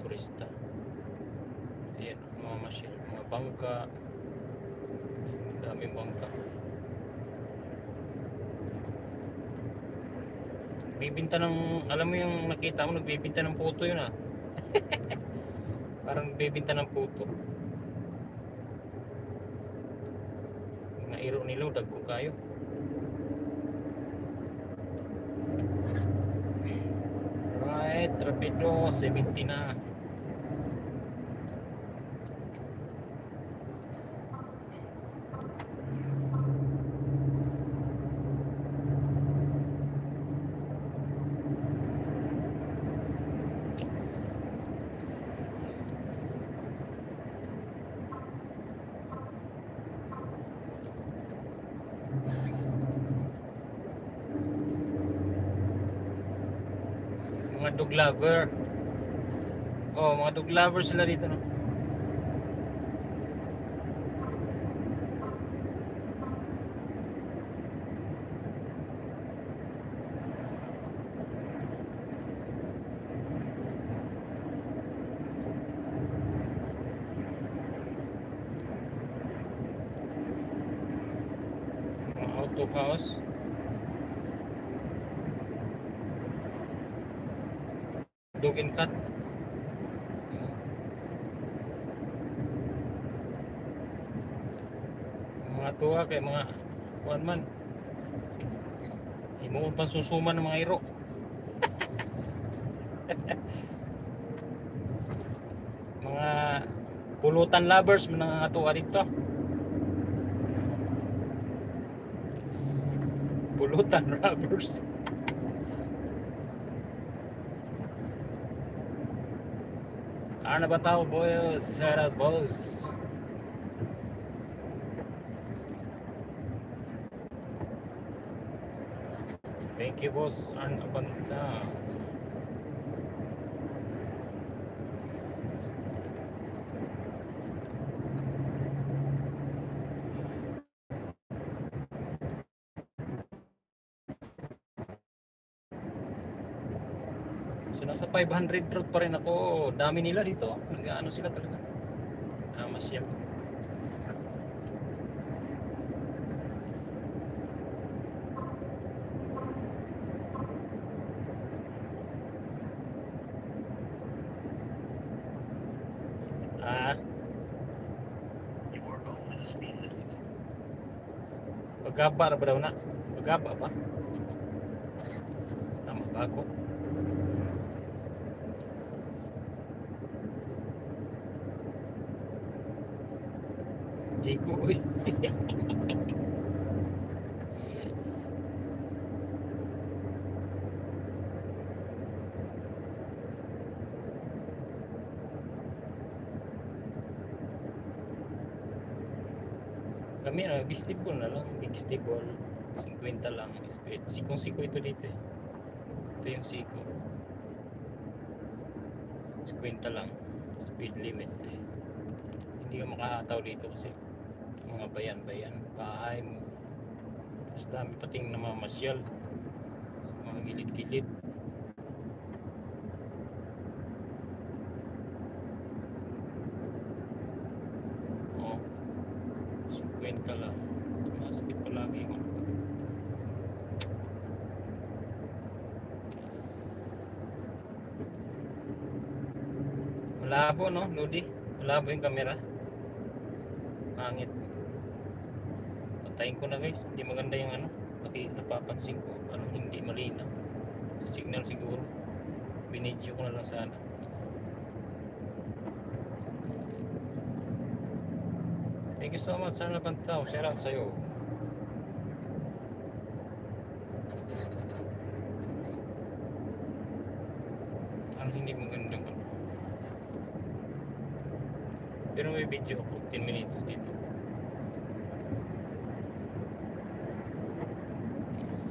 turista. Ayan, mamamasyal, mga bangka, daming bangka. Bibinta ng, alam mo yung nakita mo, nagbibinta ng puto yun ah. Parang nagbibinta ng puto. Nairo nilo, dagko kayo. Right, Rapido, 70 na. Mga dog lover. Oh, mga dog lover sila dito, no? Mga auto house. Dog and cat. Mga tuwa kay mga kuan man. Himuon pa susuman ng mga iro. Mga pulutan lovers mga tuwa dito. Pulutan lovers. Ano ba tao, boys? Shout out, boss. Thank you, boss. Ano ba ta? So nasa 500 route pa rin ako. Dami nila dito. Nag-ano sila talaga. Masyal. Pagkaba ba daw na? Pagkaba pa? Tama ba ako? Jiko, uy. Kami na, big stable na lang. Big stable. 50 lang. Speed. Sikong-siko ito dito eh. Ito yung siko. 50 lang. Speed limit eh. Hindi ka makahataw dito kasi mga bayan-bayan, bahay mo. Tapos dami pating namamasyal, mga gilid-gilid. Oh, 50 lang. Tumasakit palagi yung ano. Malabo, no, Lodi? Malabo yung camera. Pangit. Patayin ko na, guys. Hindi maganda yung ano. Napapansin ko parang hindi malinaw. Sa signal siguro. Binidyo ko na lang sana. Thank you so much. Sana Pantaw. Shout out sa'yo. Parang hindi magandang ano. Pero may video ako 10 minutes dito.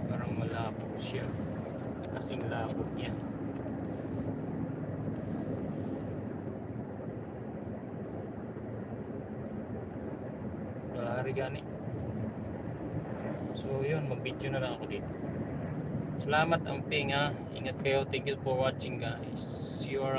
Parang malabo siya. Kasing labo niya. Lalari gani. So yun, mag-video na lang ako dito. Salamat ang pinga. Ingat kayo. Thank you for watching, guys. See you around.